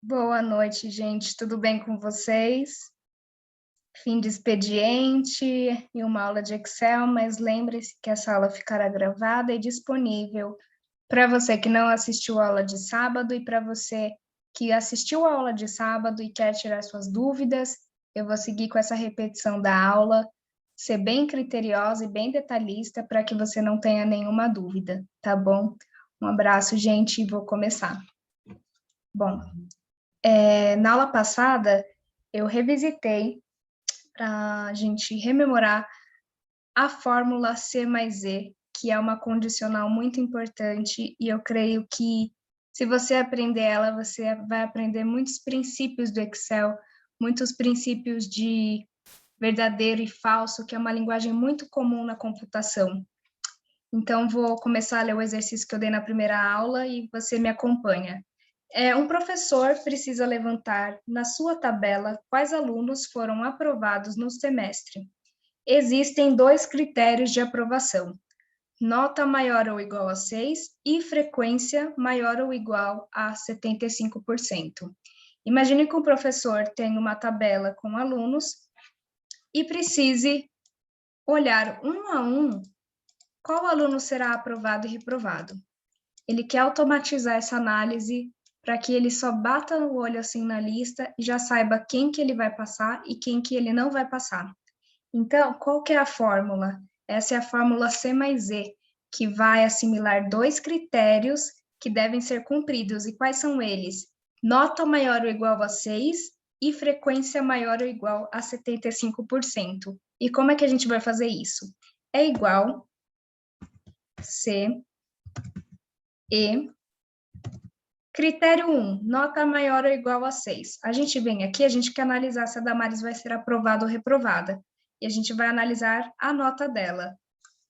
Boa noite, gente. Tudo bem com vocês? Fim de expediente e uma aula de Excel, mas lembre-se que essa aula ficará gravada e disponível para você que não assistiu a aula de sábado e para você que assistiu a aula de sábado e quer tirar suas dúvidas. Eu vou seguir com essa repetição da aula, ser bem criteriosa e bem detalhista para que você não tenha nenhuma dúvida, tá bom? Um abraço, gente, e vou começmais. Bom, na aula passada, eu revisitei para a gente rememorar a fórmula C mais E, que é uma condicional muito importante, e eu creio que se você aprender ela, você vai aprender muitos princípios do Excel, muitos princípios de verdadeiro e falso, que é uma linguagem muito comum na computação. Então, vou começar a ler o exercício que eu dei na primeira aula e você me acompanha. Um professor precisa levantar na sua tabela quais alunos foram aprovados no semestre. Existem 2 critérios de aprovação: nota maior ou igual a 6 e frequência maior ou igual a 75%. Imagine que um professor tem uma tabela com alunos e precise olhar um a um qual aluno será aprovado e reprovado. Ele quer automatizar essa análise para que ele só bata o olho assim na lista e já saiba quem que ele vai passar e quem que ele não vai passar. Então, qual que é a fórmula? Essa é a fórmula C mais E, que vai assimilar 2 critérios que devem ser cumpridos. E quais são eles? Nota maior ou igual a 6 e frequência maior ou igual a 75%. E como é que a gente vai fazer isso? É igual C, E. Critério 1, nota maior ou igual a 6. A gente vem aqui, a gente quer analisar se a Damares vai ser aprovada ou reprovada. E a gente vai analisar a nota dela.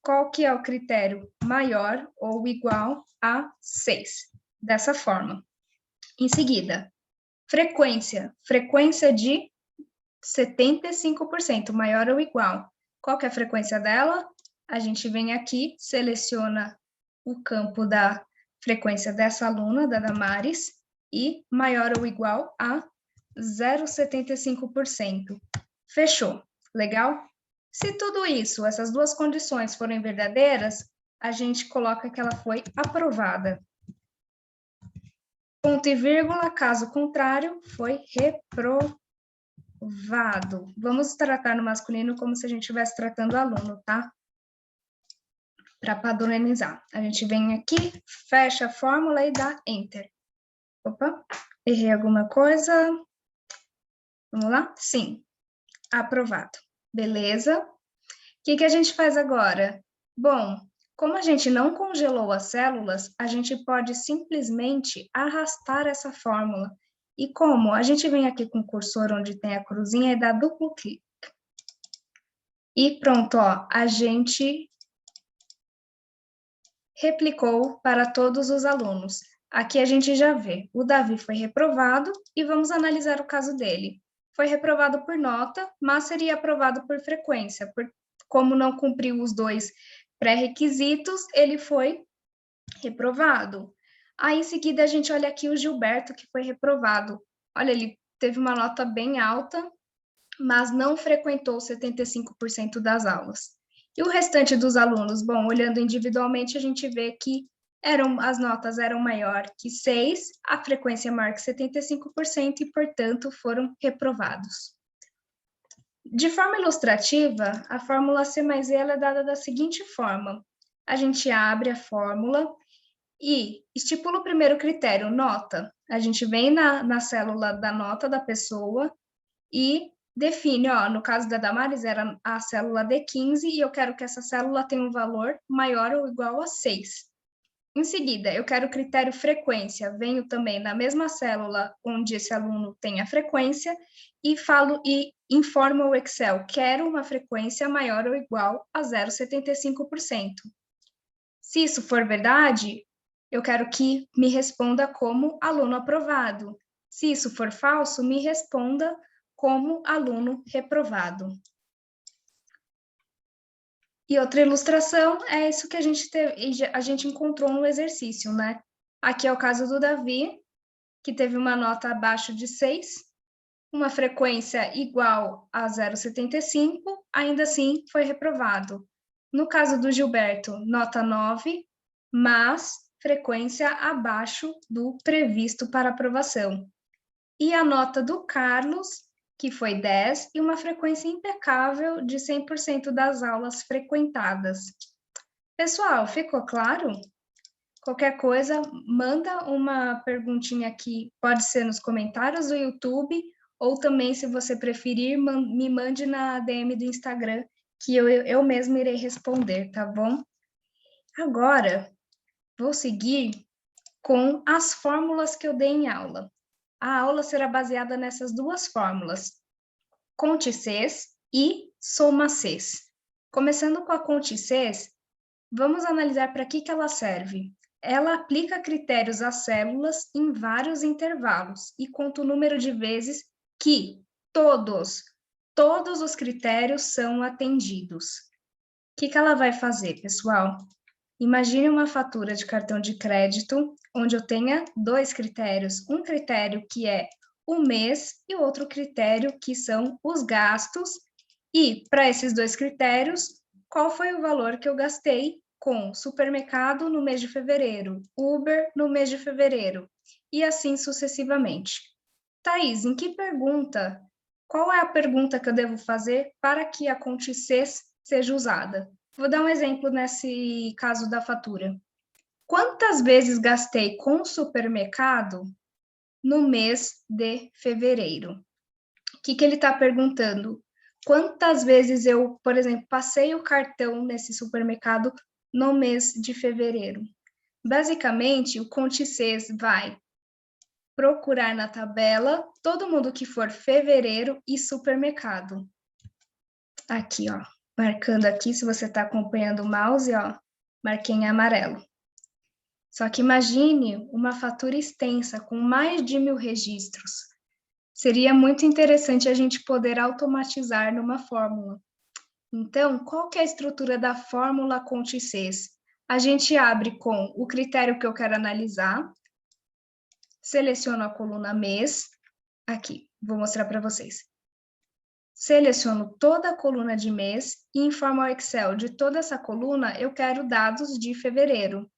Qual que é o critério maior ou igual a 6? Dessa forma. Em seguida, frequência. Frequência de 75%, maior ou igual. Qual que é a frequência dela? A gente vem aqui, seleciona o campo da frequência dessa aluna, da Damares, e maior ou igual a 0,75%. Fechou. Legal? Se tudo isso, essas 2 condições forem verdadeiras, a gente coloca que ela foi aprovada. Ponto e vírgula, caso contrário, foi reprovado. Vamos tratar no masculino como se a gente estivesse tratando o aluno, tá? Para padronizar. A gente vem aqui, fecha a fórmula e dá Enter. Opa, errei alguma coisa? Vamos lá? Sim, aprovado. Beleza? O que a gente faz agora? Bom, como a gente não congelou as células, a gente pode simplesmente arrastar essa fórmula. E como? A gente vem aqui com o cursor onde tem a cruzinha e dá duplo clique. E pronto, ó, a gente replicou para todos os alunos. Aqui a gente já vê, o Davi foi reprovado e vamos analisar o caso dele. Foi reprovado por nota, mas seria aprovado por frequência, como não cumpriu os 2 pré-requisitos, ele foi reprovado. Aí, em seguida, a gente olha aqui o Gilberto, que foi reprovado. Olha, ele teve uma nota bem alta, mas não frequentou 75% das aulas. E o restante dos alunos? Bom, olhando individualmente, a gente vê que as notas eram maior que 6, a frequência maior que 75% e, portanto, foram reprovados. De forma ilustrativa, a fórmula C mais E ela é dada da seguinte forma. A gente abre a fórmula e estipula o primeiro critério, nota. A gente vem na célula da nota da pessoa e define, ó, no caso da Damares era a célula D15 e eu quero que essa célula tenha um valor maior ou igual a 6. Em seguida, eu quero o critério frequência, venho também na mesma célula onde esse aluno tem a frequência e falo e informo o Excel, quero uma frequência maior ou igual a 0,75%. Se isso for verdade, eu quero que me responda como aluno aprovado. Se isso for falso, me responda como aluno reprovado. E outra ilustração é isso que a gente encontrou no exercício, né? Aqui é o caso do Davi, que teve uma nota abaixo de 6, uma frequência igual a 0,75, ainda assim foi reprovado. No caso do Gilberto, nota 9, mas frequência abaixo do previsto para aprovação. E a nota do Carlos, que foi 10, e uma frequência impecável de 100% das aulas frequentadas. Pessoal, ficou claro? Qualquer coisa, manda uma perguntinha aqui, pode ser nos comentários do YouTube, ou também, se você preferir, me mande na DM do Instagram, que eu mesmo irei responder, tá bom? Agora, vou seguir com as fórmulas que eu dei em aula. A aula será baseada nessas duas fórmulas, Conte-Cs e Soma-Cs. Começando com a Conte-Cs, vamos analisar para que ela serve. Ela aplica critérios às células em vários intervalos e conta o número de vezes que todos os critérios são atendidos. O que ela vai fazer, pessoal? Imagine uma fatura de cartão de crédito, onde eu tenha dois critérios. Um critério que é o mês e outro critério que são os gastos. E, para esses dois critérios, qual foi o valor que eu gastei com supermercado no mês de fevereiro, Uber no mês de fevereiro, e assim sucessivamente. Thaís, em que pergunta? Qual é a pergunta que eu devo fazer para que a Conte-Cs seja usada? Vou dar um exemplo nesse caso da fatura. Quantas vezes gastei com supermercado no mês de fevereiro? O que ele está perguntando? Quantas vezes eu, por exemplo, passei o cartão nesse supermercado no mês de fevereiro? Basicamente, o Conte-Cs vai procurar na tabela todo mundo que for fevereiro e supermercado. Aqui, ó, marcando aqui, se você está acompanhando o mouse, ó, marquei em amarelo. Só que imagine uma fatura extensa com mais de 1000 registros. Seria muito interessante a gente poder automatizar numa fórmula. Então, qual que é a estrutura da fórmula Conte-Cs? A gente abre com o critério que eu quero analisar, seleciono a coluna mês, aqui, vou mostrar para vocês. Seleciono toda a coluna de mês e informo ao Excel de toda essa coluna, eu quero dados de fevereiro.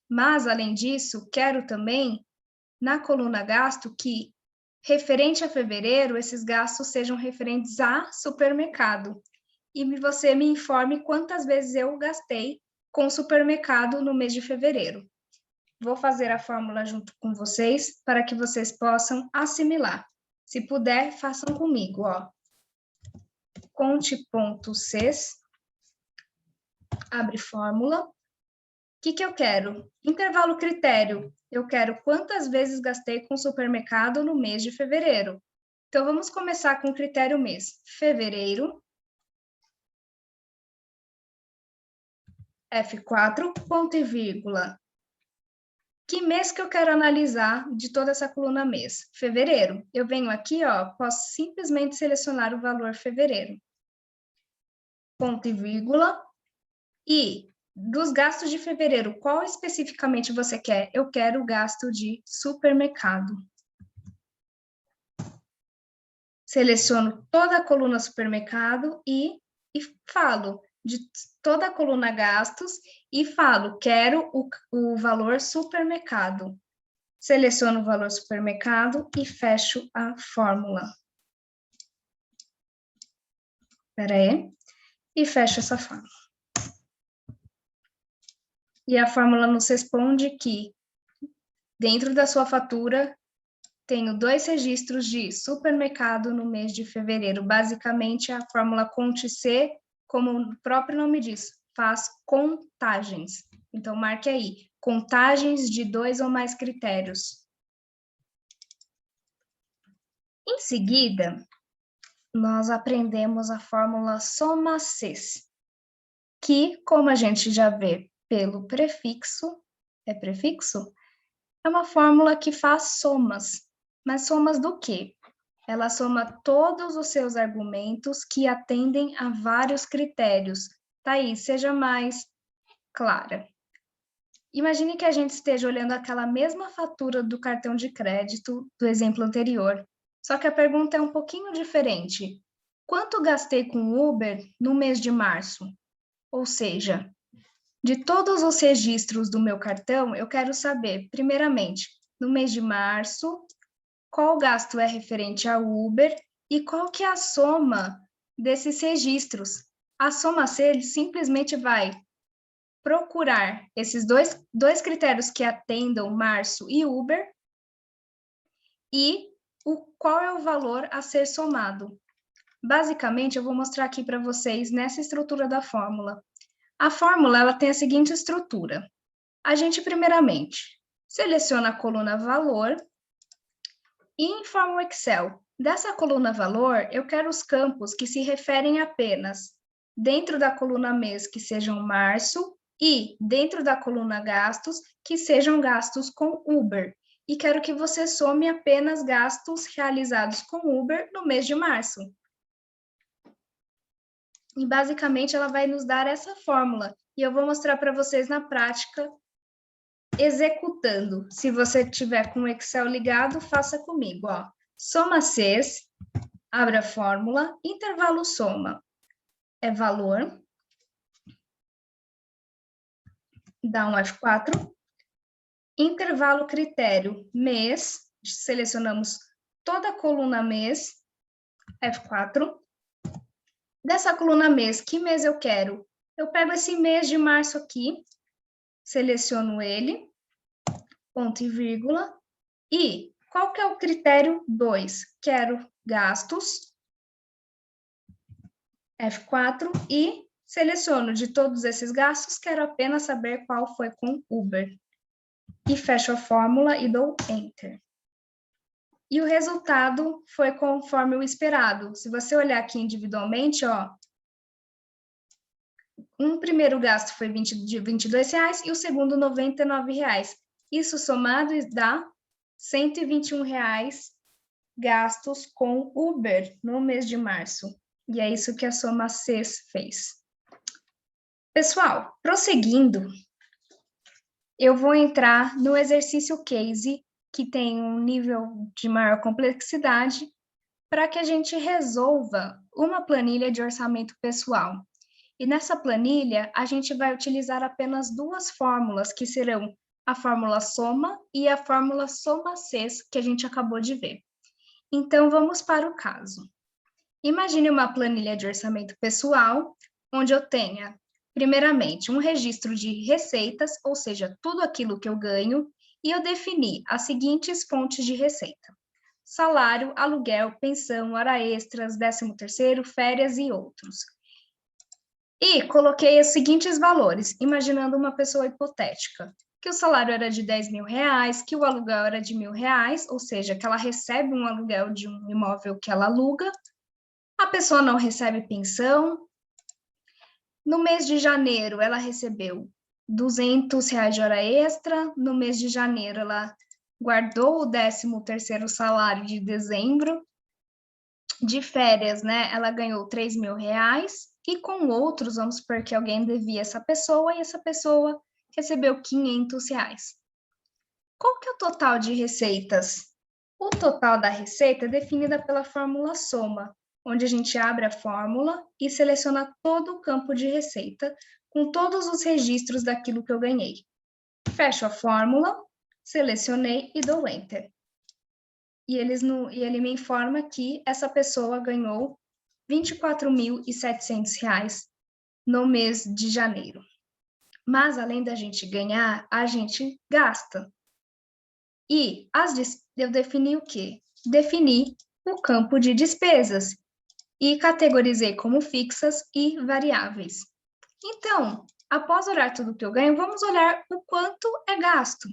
Mas, além disso, quero também, na coluna gasto, que, referente a fevereiro, esses gastos sejam referentes a supermercado. E você me informe quantas vezes eu gastei com supermercado no mês de fevereiro. Vou fazer a fórmula junto com vocês para que vocês possam assimilar. Se puder, façam comigo, ó. Conte.Cs, abre fórmula. O que eu quero? Intervalo critério. Eu quero quantas vezes gastei com supermercado no mês de fevereiro. Então, vamos começar com o critério mês. Fevereiro. F4, ponto e vírgula. Que mês que eu quero analisar de toda essa coluna mês? Fevereiro. Eu venho aqui, ó, posso simplesmente selecionar o valor fevereiro. Ponto e vírgula. E dos gastos de fevereiro, qual especificamente você quer? Eu quero o gasto de supermercado. Seleciono toda a coluna supermercado e falo de toda a coluna gastos e falo, quero o valor supermercado. Seleciono o valor supermercado e fecho a fórmula. Espera aí. E fecho essa fórmula. E a fórmula nos responde que, dentro da sua fatura, tenho 2 registros de supermercado no mês de fevereiro. Basicamente, a fórmula Conte-C, como o próprio nome diz, faz contagens. Então, marque aí, contagens de 2 ou mais critérios. Em seguida, nós aprendemos a fórmula Soma-Cs, que, como a gente já vê pelo prefixo, é uma fórmula que faz somas. Mas somas do quê? Ela soma todos os seus argumentos que atendem a vários critérios. Thaís, seja mais clara. Imagine que a gente esteja olhando aquela mesma fatura do cartão de crédito do exemplo anterior, só que a pergunta é um pouquinho diferente. Quanto gastei com Uber no mês de março? Ou seja, de todos os registros do meu cartão, eu quero saber, primeiramente, no mês de março, qual gasto é referente ao Uber e qual que é a soma desses registros. A soma C simplesmente vai procurar esses dois critérios que atendam março e Uber e qual é o valor a ser somado. Basicamente, eu vou mostrar aqui para vocês nessa estrutura da fórmula. A fórmula ela tem a seguinte estrutura. A gente, primeiramente, seleciona a coluna valor e informa o Excel. Dessa coluna valor, eu quero os campos que se referem apenas dentro da coluna mês, que sejam março, e dentro da coluna gastos, que sejam gastos com Uber. E quero que você some apenas gastos realizados com Uber no mês de março. E basicamente ela vai nos dar essa fórmula. E eu vou mostrar para vocês na prática, executando. Se você tiver com o Excel ligado, faça comigo. Ó. Soma Cs, abre a fórmula, intervalo soma é valor, dá um F4, intervalo critério mês, selecionamos toda a coluna mês, F4. Dessa coluna mês, que mês eu quero? Eu pego esse mês de março aqui, seleciono ele, ponto e vírgula, e qual que é o critério 2? Quero gastos, F4, e seleciono de todos esses gastos, quero apenas saber qual foi com Uber. E fecho a fórmula e dou Enter. E o resultado foi conforme o esperado. Se você olhar aqui individualmente, ó, um primeiro gasto foi de R$22 e o segundo R$99. Isso somado dá R$121 gastos com Uber no mês de março. E é isso que a soma Cs fez. Pessoal, prosseguindo, eu vou entrar no exercício case, que tem um nível de maior complexidade, para que a gente resolva uma planilha de orçamento pessoal. E nessa planilha, a gente vai utilizar apenas duas fórmulas, que serão a fórmula soma e a fórmula soma Cs, que a gente acabou de ver. Então, vamos para o caso. Imagine uma planilha de orçamento pessoal, onde eu tenha, primeiramente, um registro de receitas, ou seja, tudo aquilo que eu ganho, e eu defini as seguintes fontes de receita: salário, aluguel, pensão, hora extras, 13º, férias e outros. E coloquei os seguintes valores, imaginando uma pessoa hipotética, que o salário era de R$10.000, que o aluguel era de R$1.000, ou seja, que ela recebe um aluguel de um imóvel que ela aluga, a pessoa não recebe pensão. No mês de janeiro, ela recebeu R$200 de hora extra. No mês de janeiro, ela guardou o 13º salário de dezembro. De férias, né? Ela ganhou R$3.000. E com outros, vamos supor que alguém devia essa pessoa e essa pessoa recebeu R$500. Qual que é o total de receitas? O total da receita é definida pela fórmula soma, onde a gente abre a fórmula e seleciona todo o campo de receita, com todos os registros daquilo que eu ganhei. Fecho a fórmula, selecionei e dou Enter. E ele me informa que essa pessoa ganhou R$24.700 no mês de janeiro. Mas, além da gente ganhar, a gente gasta. E eu defini o quê? Defini o campo de despesas e categorizei como fixas e variáveis. Então, após olhar tudo que eu ganho, vamos olhar o quanto é gasto.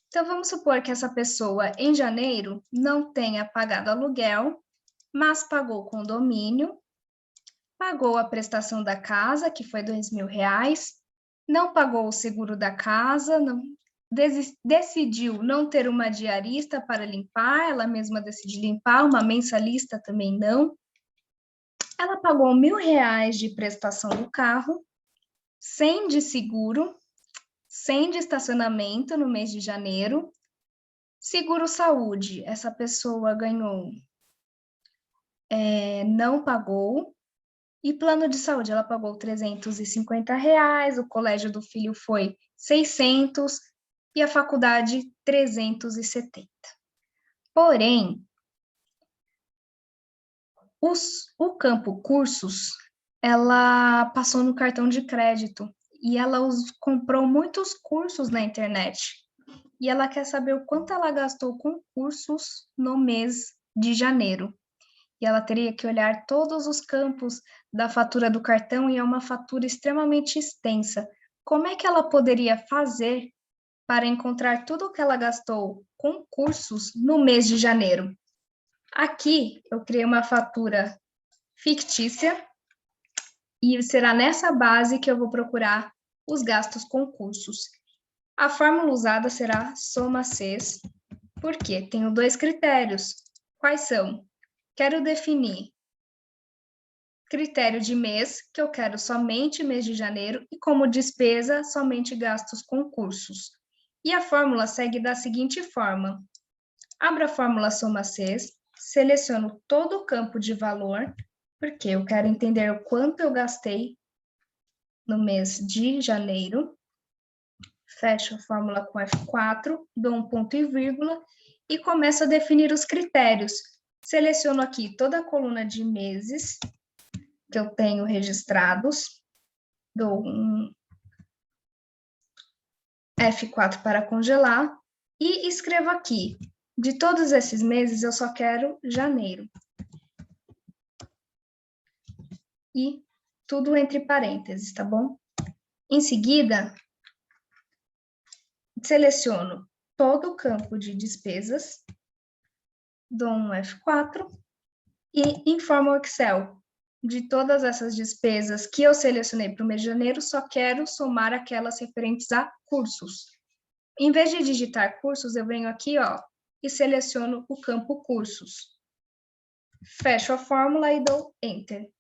Então, vamos supor que essa pessoa, em janeiro, não tenha pagado aluguel, mas pagou condomínio, pagou a prestação da casa, que foi R$2.000, não pagou o seguro da casa, decidiu não ter uma diarista para limpar, ela mesma decidiu limpar, uma mensalista também não. Ela pagou R$1.000 de prestação do carro, 100 de seguro, 100 de estacionamento no mês de janeiro. Seguro-saúde, essa pessoa ganhou, não pagou. E plano de saúde, ela pagou R$350, o colégio do filho foi 600 e a faculdade 370. Porém, o campo cursos, ela passou no cartão de crédito e ela comprou muitos cursos na internet. E ela quer saber o quanto ela gastou com cursos no mês de janeiro. E ela teria que olhar todos os campos da fatura do cartão e é uma fatura extremamente extensa. Como é que ela poderia fazer para encontrar tudo o que ela gastou com cursos no mês de janeiro? Aqui eu criei uma fatura fictícia e será nessa base que eu vou procurar os gastos com cursos. A fórmula usada será soma Cs, porque tenho 2 critérios. Quais são? Quero definir critério de mês, que eu quero somente mês de janeiro, e como despesa, somente gastos com cursos. E a fórmula segue da seguinte forma. Abro a fórmula soma Cs, seleciono todo o campo de valor, porque eu quero entender o quanto eu gastei no mês de janeiro. Fecho a fórmula com F4, dou um ponto e vírgula e começo a definir os critérios. Seleciono aqui toda a coluna de meses que eu tenho registrados, dou um F4 para congelar e escrevo aqui, de todos esses meses eu só quero janeiro. E tudo entre parênteses, tá bom? Em seguida, seleciono todo o campo de despesas, dou um F4 e informo o Excel. De todas essas despesas que eu selecionei para o mês de janeiro, só quero somar aquelas referentes a cursos. Em vez de digitar cursos, eu venho aqui, ó, e seleciono o campo cursos. Fecho a fórmula e dou Enter.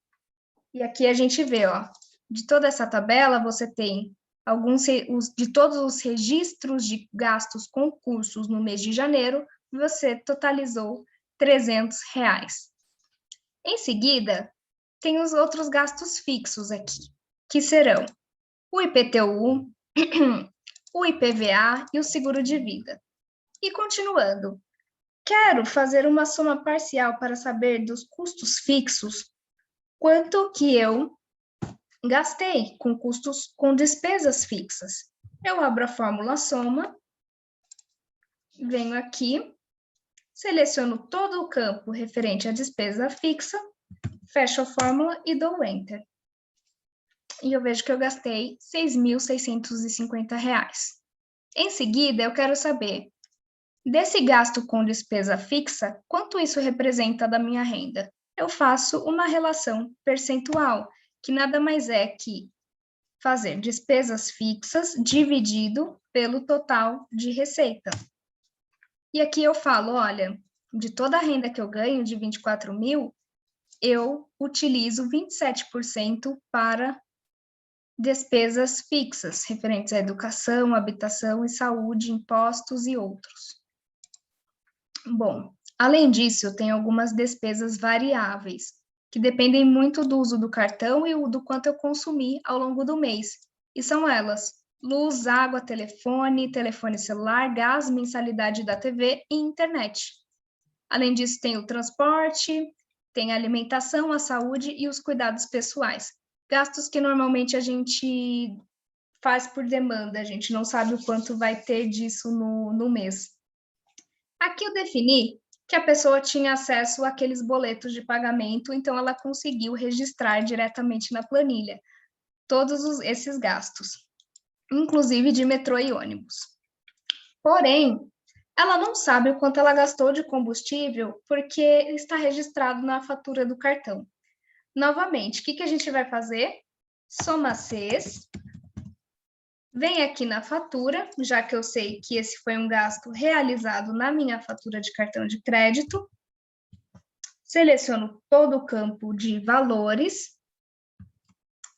E aqui a gente vê, ó, de toda essa tabela, você tem de todos os registros de gastos com cursos no mês de janeiro, você totalizou R$300. Em seguida, tem os outros gastos fixos aqui, que serão o IPTU, o IPVA e o seguro de vida. E continuando, quero fazer uma soma parcial para saber dos custos fixos, quanto que eu gastei com despesas fixas. Eu abro a fórmula soma, venho aqui, seleciono todo o campo referente à despesa fixa, fecho a fórmula e dou Enter. E eu vejo que eu gastei R$6.650. Em seguida, eu quero saber, desse gasto com despesa fixa, quanto isso representa da minha renda? Eu faço uma relação percentual, que nada mais é que fazer despesas fixas dividido pelo total de receita. E aqui eu falo, olha, de toda a renda que eu ganho, de 24 mil, eu utilizo 27% para despesas fixas, referentes à educação, habitação e saúde, impostos e outros. Bom, além disso, eu tenho algumas despesas variáveis, que dependem muito do uso do cartão e do quanto eu consumi ao longo do mês. E são elas: luz, água, telefone celular, gás, mensalidade da TV e internet. Além disso, tem o transporte, tem a alimentação, a saúde e os cuidados pessoais. Gastos que normalmente a gente faz por demanda, a gente não sabe o quanto vai ter disso no mês. Aqui eu defini que a pessoa tinha acesso àqueles boletos de pagamento, então ela conseguiu registrar diretamente na planilha todos esses gastos, inclusive de metrô e ônibus. Porém, ela não sabe o quanto ela gastou de combustível porque está registrado na fatura do cartão. Novamente, o que a gente vai fazer? Soma Cs. Vem aqui na fatura, já que eu sei que esse foi um gasto realizado na minha fatura de cartão de crédito. Seleciono todo o campo de valores.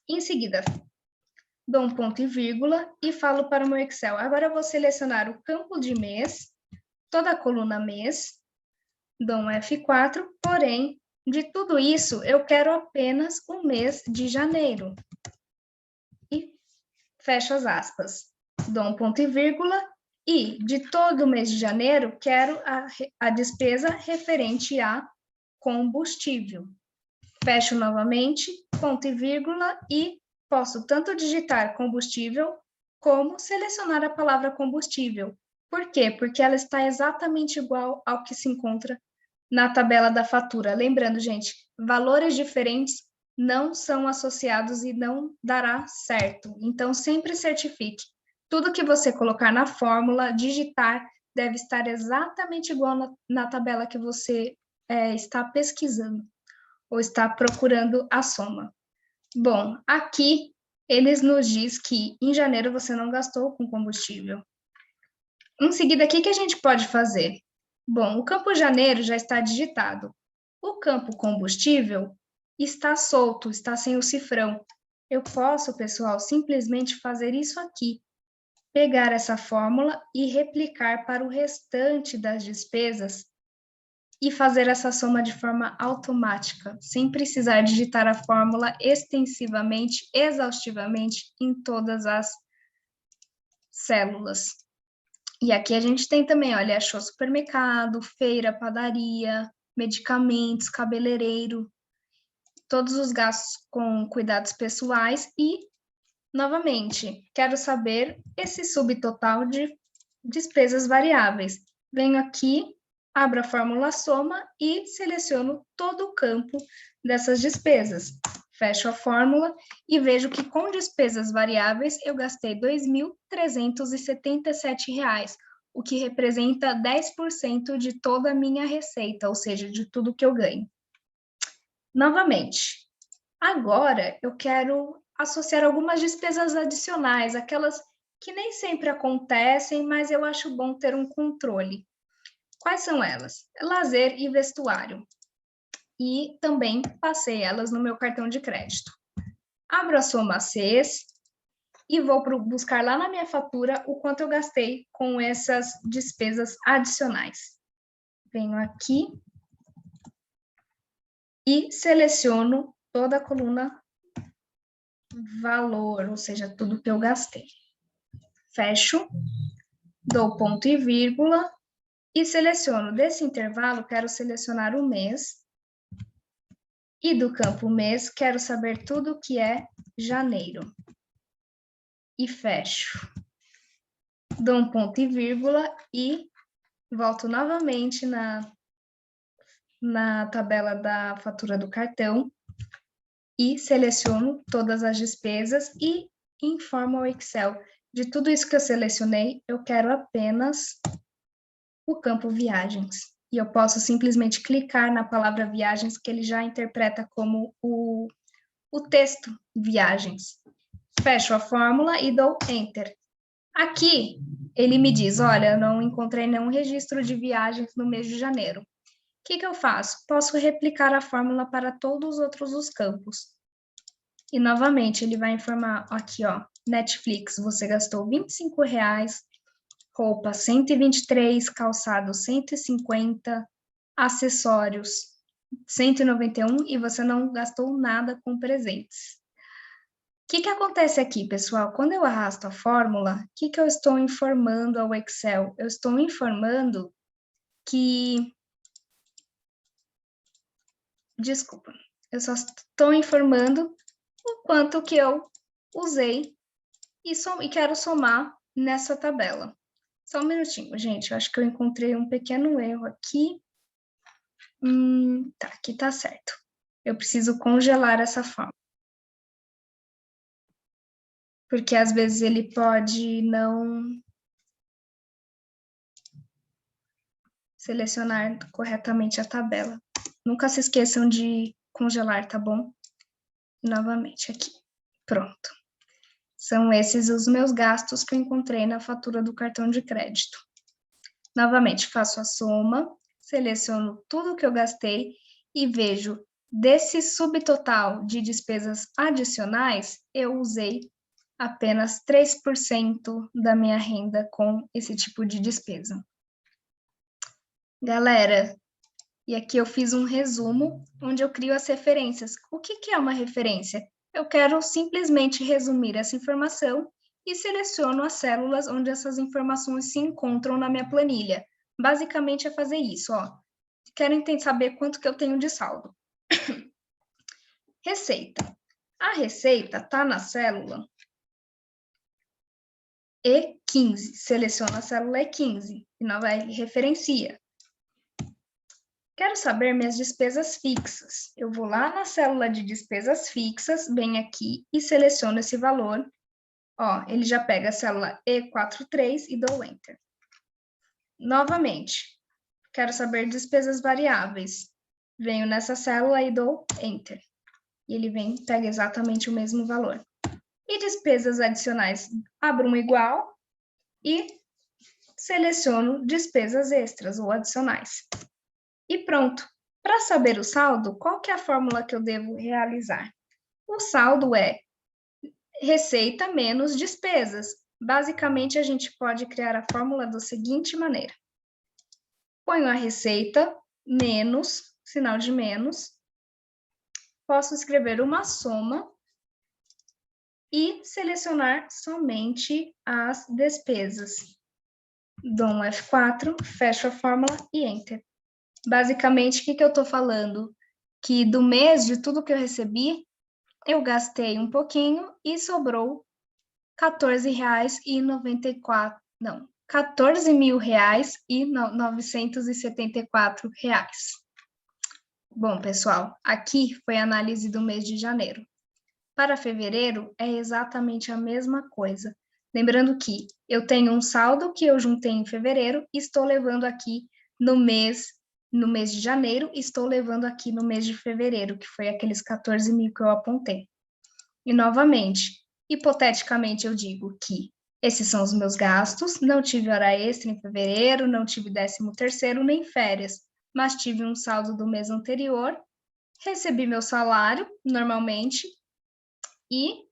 Em seguida, dou um ponto e vírgula e falo para o meu Excel. Agora eu vou selecionar o campo de mês, toda a coluna mês, dou um F4, porém, de tudo isso, eu quero apenas o mês de janeiro. E fecho as aspas. Dou um ponto e vírgula e, de todo o mês de janeiro, quero a despesa referente a combustível. Fecho novamente, ponto e vírgula, e posso tanto digitar combustível, como selecionar a palavra combustível. Por quê? Porque ela está exatamente igual ao que se encontra na tabela da fatura. Lembrando, gente, valores diferentes não são associados e não dará certo. Então, sempre certifique. Tudo que você colocar na fórmula, digitar, deve estar exatamente igual na tabela que você está pesquisando ou está procurando a soma. Bom, aqui eles nos diz que em janeiro você não gastou com combustível. Em seguida, o que a gente pode fazer? Bom, o campo janeiro já está digitado. O campo combustível está solto, está sem o cifrão. Eu posso, pessoal, simplesmente fazer isso aqui. Pegar essa fórmula e replicar para o restante das despesas e fazer essa soma de forma automática, sem precisar digitar a fórmula extensivamente, exaustivamente em todas as células. E aqui a gente tem também, olha, achou supermercado, feira, padaria, medicamentos, cabeleireiro, todos os gastos com cuidados pessoais e, novamente, quero saber esse subtotal de despesas variáveis. Venho aqui, abro a fórmula soma e seleciono todo o campo dessas despesas. Fecho a fórmula e vejo que com despesas variáveis eu gastei R$ 2.377, o que representa 10% de toda a minha receita, ou seja, de tudo que eu ganho. Novamente, agora eu quero associar algumas despesas adicionais, aquelas que nem sempre acontecem, mas eu acho bom ter um controle. Quais são elas? Lazer e vestuário. E também passei elas no meu cartão de crédito. Abro a soma CES e vou buscar lá na minha fatura o quanto eu gastei com essas despesas adicionais. Venho aqui e seleciono toda a coluna valor, ou seja, tudo que eu gastei. Fecho, dou ponto e vírgula e seleciono. Desse intervalo, quero selecionar o mês. E do campo mês, quero saber tudo o que é janeiro. E fecho. Dou um ponto e vírgula e volto novamente na tabela da fatura do cartão e seleciono todas as despesas e informo ao Excel. De tudo isso que eu selecionei, eu quero apenas o campo viagens. E eu posso simplesmente clicar na palavra viagens, que ele já interpreta como o texto viagens. Fecho a fórmula e dou Enter. Aqui, ele me diz, olha, eu não encontrei nenhum registro de viagens no mês de janeiro. O que eu faço? Posso replicar a fórmula para todos os outros os campos. E, novamente, ele vai informar aqui, ó, Netflix, você gastou R$ 25,00, roupa 123, calçado 150, acessórios 191 e você não gastou nada com presentes. O que acontece aqui, pessoal? Quando eu arrasto a fórmula, o que eu estou informando ao Excel? Eu estou informando que... Desculpa, eu só estou informando o quanto que eu usei e quero somar nessa tabela. Só um minutinho, gente, eu acho que eu encontrei um pequeno erro aqui. Tá, aqui tá certo. Eu preciso congelar essa fórmula. Porque às vezes ele pode não selecionar corretamente a tabela. Nunca se esqueçam de congelar, tá bom? Novamente aqui. Pronto. São esses os meus gastos que eu encontrei na fatura do cartão de crédito. Novamente, faço a soma, seleciono tudo que eu gastei e vejo desse subtotal de despesas adicionais, eu usei apenas 3% da minha renda com esse tipo de despesa. Galera, e aqui eu fiz um resumo onde eu crio as referências. O que é uma referência? Eu quero simplesmente resumir essa informação e seleciono as células onde essas informações se encontram na minha planilha. Basicamente é fazer isso, ó. Quero saber quanto que eu tenho de saldo. Receita. A receita está na célula E15. Seleciona a célula E15 e não vai referencia. Quero saber minhas despesas fixas. Eu vou lá na célula de despesas fixas, bem aqui, e seleciono esse valor. Ó, ele já pega a célula E43 e dou Enter. Novamente, quero saber despesas variáveis. Venho nessa célula e dou Enter. E ele pega exatamente o mesmo valor. E despesas adicionais, abro um igual e seleciono despesas extras ou adicionais. E pronto. Para saber o saldo, qual que é a fórmula que eu devo realizar? O saldo é receita menos despesas. Basicamente, a gente pode criar a fórmula da seguinte maneira. Ponho a receita menos, sinal de menos. Posso escrever uma soma e selecionar somente as despesas. Dou um F4, fecho a fórmula e Enter. Basicamente, o que eu estou falando? Que do mês, de tudo que eu recebi, eu gastei um pouquinho e sobrou R$14,94, não, R$14.974. Bom, pessoal, aqui foi a análise do mês de janeiro. Para fevereiro, é exatamente a mesma coisa. Lembrando que eu tenho um saldo que eu juntei em fevereiro e estou levando aqui no mês de janeiro, estou levando aqui no mês de fevereiro, que foi aqueles 14 mil que eu apontei. E, novamente, hipoteticamente, eu digo que esses são os meus gastos, não tive hora extra em fevereiro, não tive 13º, nem férias, mas tive um saldo do mês anterior, recebi meu salário, normalmente, e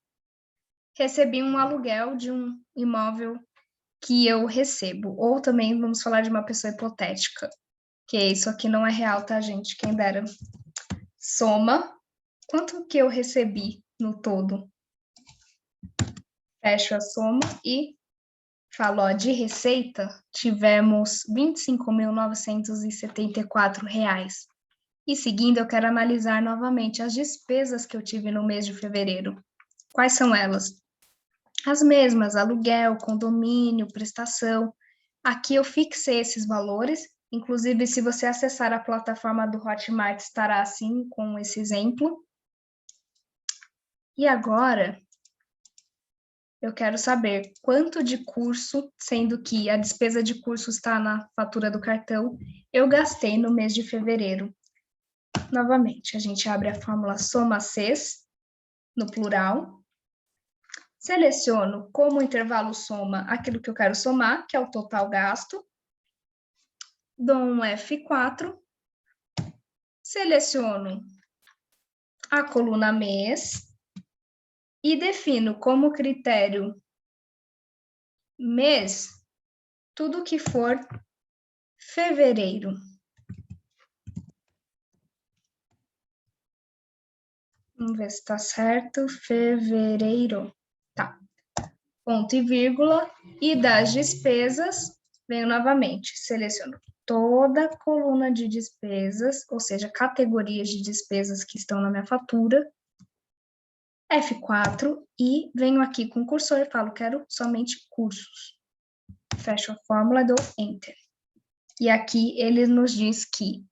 recebi um aluguel de um imóvel que eu recebo. Ou também vamos falar de uma pessoa hipotética, que isso aqui não é real, tá, gente? Quem dera. Soma. Quanto que eu recebi no todo? Fecho a soma e falo, ó, de receita, tivemos R$25.974. E seguindo, eu quero analisar novamente as despesas que eu tive no mês de fevereiro. Quais são elas? As mesmas, aluguel, condomínio, prestação. Aqui eu fixei esses valores, inclusive se você acessar a plataforma do Hotmart, estará assim, com esse exemplo. E agora, eu quero saber quanto de curso, sendo que a despesa de curso está na fatura do cartão, eu gastei no mês de fevereiro. Novamente, a gente abre a fórmula soma-Cs, no plural. Seleciono como intervalo soma aquilo que eu quero somar, que é o total gasto. Dou um F4. Seleciono a coluna mês e defino como critério mês tudo que for fevereiro. Vamos ver se está certo. Fevereiro. Tá. Ponto e vírgula. E das despesas, venho novamente. Seleciono toda a coluna de despesas, ou seja, categorias de despesas que estão na minha fatura. F4 e venho aqui com o cursor e falo, quero somente cursos. Fecho a fórmula e dou Enter. E aqui ele nos diz que,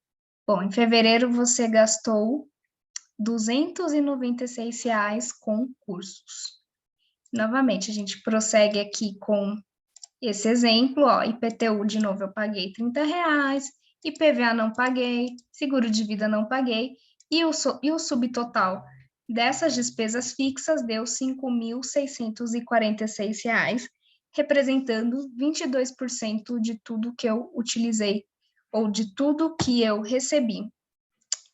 bom, em fevereiro você gastou R$296 com cursos. Novamente, a gente prossegue aqui com esse exemplo, ó, IPTU de novo eu paguei R$30, IPVA não paguei, seguro de vida não paguei, e o subtotal dessas despesas fixas deu R$5.646, representando 22% de tudo que eu utilizei, ou de tudo que eu recebi.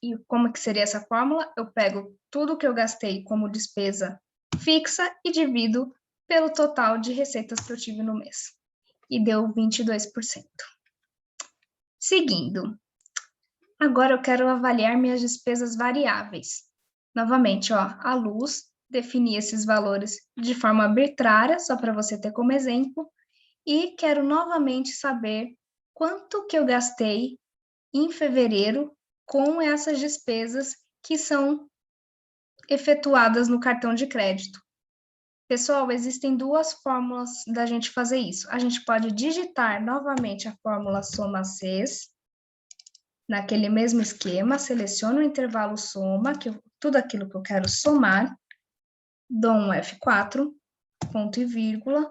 E como que seria essa fórmula? Eu pego tudo que eu gastei como despesa fixa e divido pelo total de receitas que eu tive no mês. E deu 22%. Seguindo. Agora eu quero avaliar minhas despesas variáveis. Novamente, ó, a luz, defini esses valores de forma arbitrária, só para você ter como exemplo, e quero novamente saber quanto que eu gastei em fevereiro com essas despesas que são efetuadas no cartão de crédito. Pessoal, existem duas fórmulas da gente fazer isso. A gente pode digitar novamente a fórmula soma-Cs, naquele mesmo esquema, seleciono o intervalo soma, tudo aquilo que eu quero somar, dou um F4, ponto e vírgula,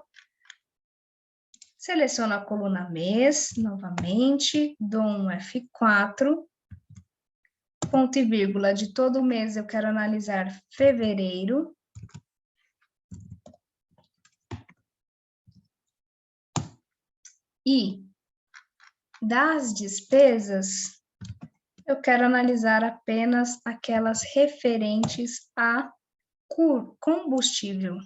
seleciono a coluna mês, novamente, dou um F4, ponto e vírgula, de todo mês eu quero analisar fevereiro, e das despesas, eu quero analisar apenas aquelas referentes a combustível.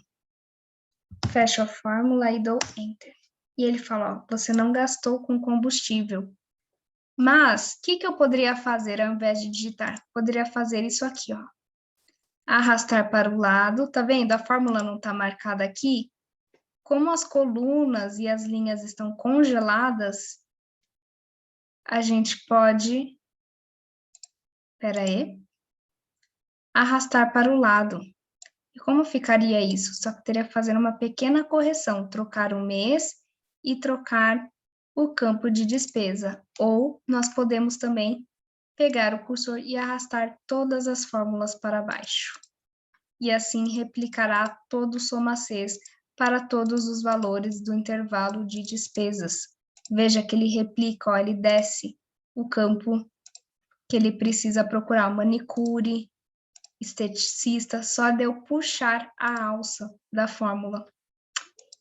Fecho a fórmula e dou Enter. E ele fala, ó, você não gastou com combustível. Mas, o que eu poderia fazer ao invés de digitar? Poderia fazer isso aqui, ó. Arrastar para o lado, tá vendo? A fórmula não tá marcada aqui. Como as colunas e as linhas estão congeladas, a gente pode... Espera aí. Arrastar para o lado. E como ficaria isso? Só que teria que fazer uma pequena correção, trocar o mês e trocar o campo de despesa. Ou nós podemos também pegar o cursor e arrastar todas as fórmulas para baixo. E assim replicará todo o soma-Cs para todos os valores do intervalo de despesas. Veja que ele replica, ó, ele desce o campo que ele precisa procurar, manicure, esteticista, só de eu puxar a alça da fórmula.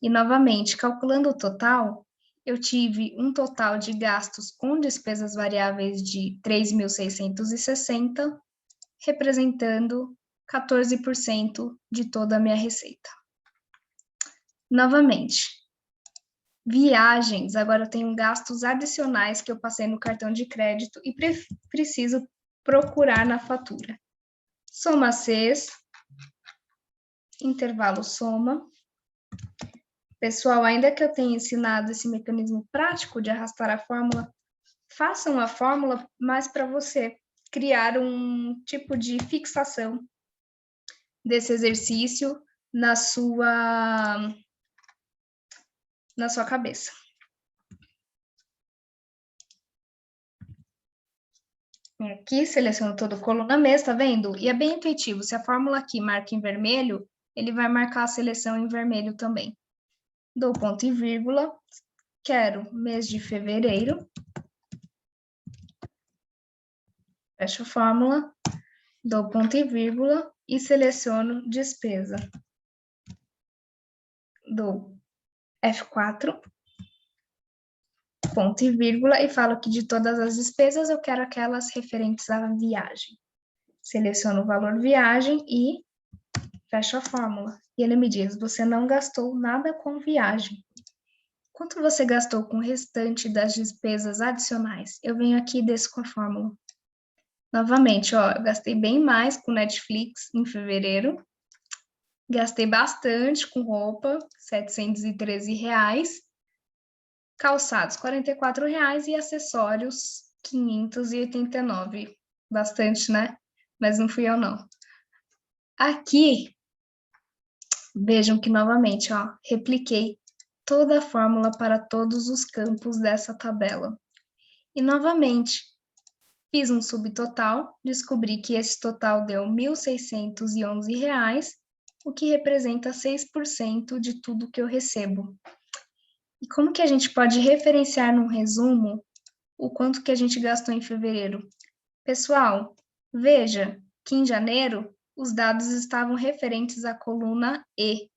E, novamente, calculando o total, eu tive um total de gastos com despesas variáveis de 3.660, representando 14% de toda a minha receita. Novamente, viagens, agora eu tenho gastos adicionais que eu passei no cartão de crédito e preciso procurar na fatura. Soma-Cs, intervalo soma. Pessoal, ainda que eu tenha ensinado esse mecanismo prático de arrastar a fórmula, façam a fórmula, mas para você criar um tipo de fixação desse exercício na sua cabeça. Aqui, seleciono todo o coluna mês, tá vendo? E é bem intuitivo, se a fórmula aqui marca em vermelho, ele vai marcar a seleção em vermelho também. Dou ponto e vírgula, quero mês de fevereiro, fecho a fórmula, dou ponto e vírgula e seleciono despesa. Dou F4, ponto e vírgula, e falo que de todas as despesas eu quero aquelas referentes à viagem. Seleciono o valor viagem e fecho a fórmula. E ele me diz, você não gastou nada com viagem. Quanto você gastou com o restante das despesas adicionais? Eu venho aqui e desço com a fórmula. Novamente, ó, eu gastei bem mais com Netflix em fevereiro. Gastei bastante com roupa, R$ 713. Calçados, R$ 44 e acessórios, 589. Bastante, né? Mas não fui eu, não. Aqui, vejam que novamente, ó, repliquei toda a fórmula para todos os campos dessa tabela. E novamente, fiz um subtotal, descobri que esse total deu R$ 1.611, o que representa 6% de tudo que eu recebo. E como que a gente pode referenciar num resumo o quanto que a gente gastou em fevereiro? Pessoal, veja que em janeiro os dados estavam referentes à coluna E.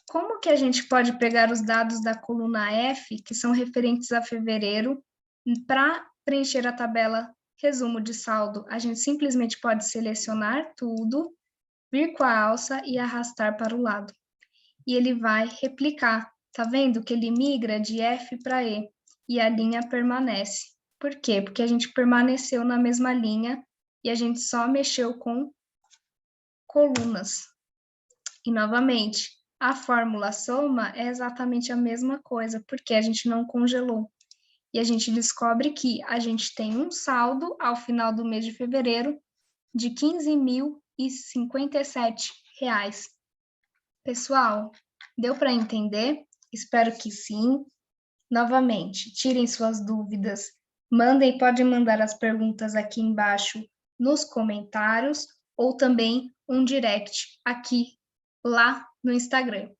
Como que a gente pode pegar os dados da coluna F, que são referentes a fevereiro, para preencher a tabela resumo de saldo? A gente simplesmente pode selecionar tudo, vir com a alça e arrastar para o lado. e ele vai replicar. Tá vendo que ele migra de F para E e a linha permanece. Por quê? Porque a gente permaneceu na mesma linha e a gente só mexeu com colunas. E, novamente, a fórmula soma é exatamente a mesma coisa, porque a gente não congelou. E a gente descobre que a gente tem um saldo ao final do mês de fevereiro de R$ 15.057. Pessoal, deu para entender? Espero que sim. Novamente, tirem suas dúvidas, podem mandar as perguntas aqui embaixo nos comentários ou também um direct aqui, lá no Instagram.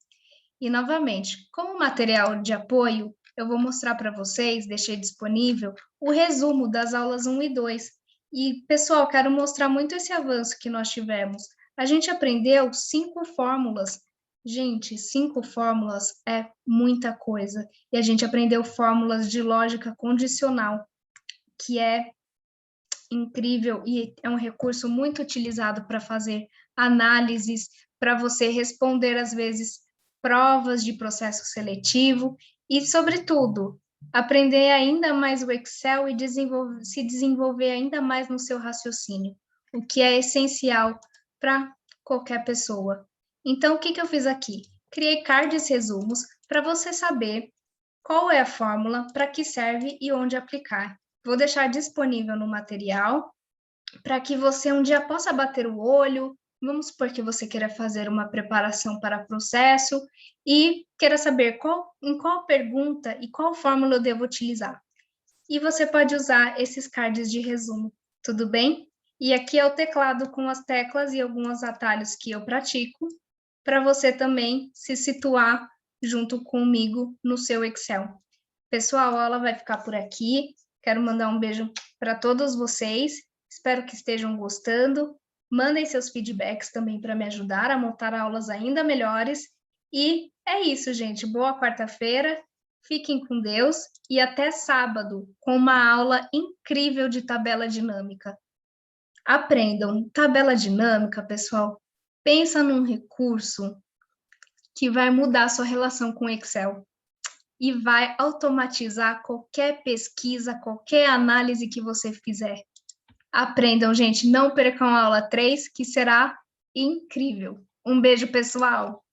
E novamente, como material de apoio, eu vou mostrar para vocês, deixei disponível, o resumo das aulas 1 e 2. E, pessoal, quero mostrar muito esse avanço que nós tivemos. A gente aprendeu 5 fórmulas. Gente, 5 fórmulas é muita coisa. E a gente aprendeu fórmulas de lógica condicional, que é incrível e é um recurso muito utilizado para fazer análises, para você responder, às vezes, provas de processo seletivo e, sobretudo, aprender ainda mais o Excel e se desenvolver ainda mais no seu raciocínio, o que é essencial para qualquer pessoa. Então, o que eu fiz aqui? Criei cards resumos para você saber qual é a fórmula, para que serve e onde aplicar. Vou deixar disponível no material para que você um dia possa bater o olho. Vamos supor que você queira fazer uma preparação para processo e queira saber em qual pergunta e qual fórmula eu devo utilizar. E você pode usar esses cards de resumo, tudo bem? E aqui é o teclado com as teclas e alguns atalhos que eu pratico, para você também se situar junto comigo no seu Excel. Pessoal, a aula vai ficar por aqui. Quero mandar um beijo para todos vocês. Espero que estejam gostando. Mandem seus feedbacks também para me ajudar a montar aulas ainda melhores. E é isso, gente. Boa quarta-feira. Fiquem com Deus e até sábado com uma aula incrível de tabela dinâmica. Aprendam tabela dinâmica, pessoal. Pensa num recurso que vai mudar a sua relação com o Excel e vai automatizar qualquer pesquisa, qualquer análise que você fizer. Aprendam, gente, não percam a aula 3, que será incrível. Um beijo, pessoal!